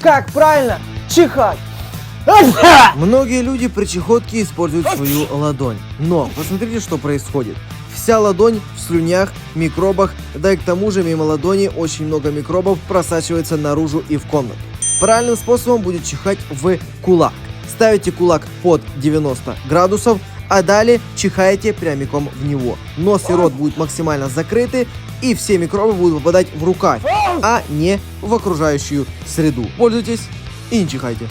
как правильно чихать. Многие люди при чехотке используют свою ладонь. Но посмотрите, что происходит. Вся ладонь в слюнях, микробах, да и к тому же мимо ладони очень много микробов просачивается наружу и в комнату. Правильным способом будет чихать в кулак. Ставите кулак под 90 градусов, а далее чихаете прямиком в него. Нос и рот будут максимально закрыты, и все микробы будут попадать в рукав, а не в окружающую среду. Пользуйтесь и не чихайте.